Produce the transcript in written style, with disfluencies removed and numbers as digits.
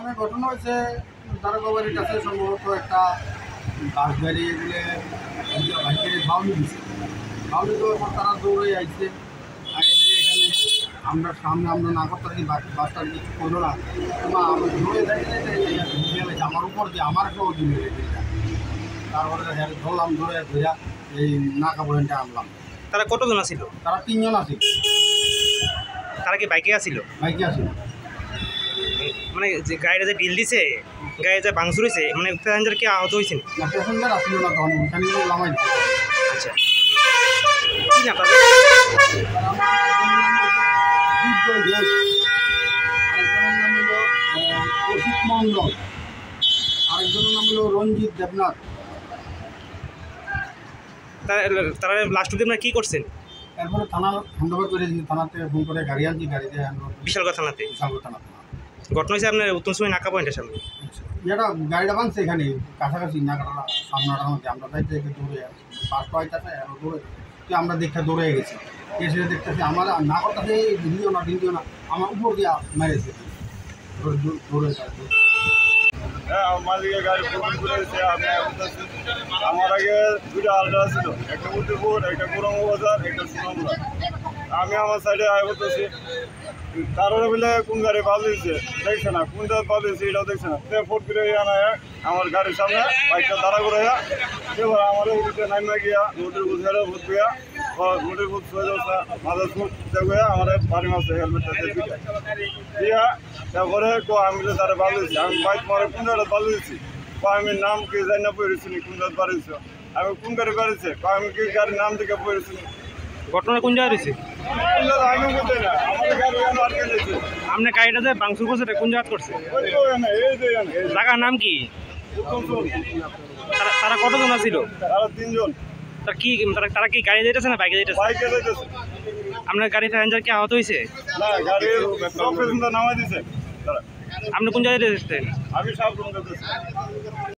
এখানে ঘটনা হয়েছে দারোগাবাড়ির কাছে সম্ভবত একটা বাস গাড়ি এগুলো বাইকের ভাউনি দিচ্ছে। ভাউনি দেওয়ার পর তারা দৌড়ে আইছে এখানে আমরা সামনে আমরা না করতে পারি বাসটা কিছু করলো না, আমরা দৌড়ে যাই আমার উপর দিয়ে আমার কেউ দিবে। তারপরে ধরলাম ধরে ধরা এই নাকা পয়েন্টে আনলাম। তারা কতজন আছিল? তারা 3 জন আছিল। তারা কি বাইকে আসিল? বাইকে আছিল। মানে যে গাড়িটা যে ডিল দিছে, গাড়ি যে ভাঙচুর হয়েছে, মানে প্যাসেঞ্জার কি আহত হয়েছে? না, প্যাসেঞ্জার আসছিল না, তখন ওখানে নামাই দিচ্ছে। আচ্ছা, কি না তাদের? আরেকজনের নাম হলো কৌশিক মণ্ডল, আরেকজনের নাম হলো রঞ্জিত দেবনাথ। তারা লাস্ট অব্দি আপনারা কী করছেন? এরপরে থানা হ্যান্ডওভার করে দিয়েছি, থানা থেকে ফোন করে গাড়ি আনছি, গাড়িতে বিশালগড় থানাতে। বিশালগড় থানাতে ঘটনা হয়েছে আপনার উত্তম সময় নাকা পয়েন্টের সামনে। এটা গাড়িটা বানছে এখানে কাছাকাছি নাকাটা সামনাটার মধ্যে। আমরা তাই থেকে দৌড়ে বাস পাইতেছে আর দৌড়ে আমরা দেখতে দৌড়ে গেছি। এসে দেখতেছি আমার না করতেছে দিও না আমার উপর দিয়ে মেরেছে দৌড়ে। হ্যাঁ, মালিকের গাড়ি ঘুরেছে। আমার আগে দুটো আলট্রা ছিল, একটা উত্তরপুর, একটা গৌরঙ্গ বাজার, একটা সুনামুড়া। আমি আমার সাইডে আয় করতেছি, তারপরে বলে কোন গাড়ি পালিয়েছে দেখছে না, কোন জায়গায় পালিয়েছে এটাও দেখছে না। ফোট করে আনায় আমার গাড়ির সামনে বাইকটা দাঁড়া করে এবার আমার নাইমা গিয়া নদীর বুঝ হেরে ভূত গিয়া নদীর ভূত হয়ে যাচ্ছে মাথার ফুট দেখে আমার বাড়ি মাসে হেলমেটটা দিয়া। তারপরে আমি তারা পালিয়েছি, আমি বাইক মারে কোন জায়গায় পালিয়েছি, আমি নাম কি যাই না পড়েছি কোন জায়গায় পারিয়েছি, আমি কোন গাড়ি পারিয়েছে, আমি কি গাড়ির নাম দিকে পড়েছি। ঘটনা কোন জায়গায় রয়েছে? আপনার গাড়িটা যে ভাঙচুর করছে কোন জায়গা করছে? জায়গার নাম কি? তারা কতজন ছিল? তারা 3 জন। তারা কি গাড়ি যেতেছে না বাইকে যেতেছে? আপনার গাড়ি প্যাসেঞ্জার কি আহত হয়েছে? না, গাড়ির সব প্যাসেঞ্জার নামাই দিছে। আপনি কোন জায়গায় যেতেছেন? আমি সব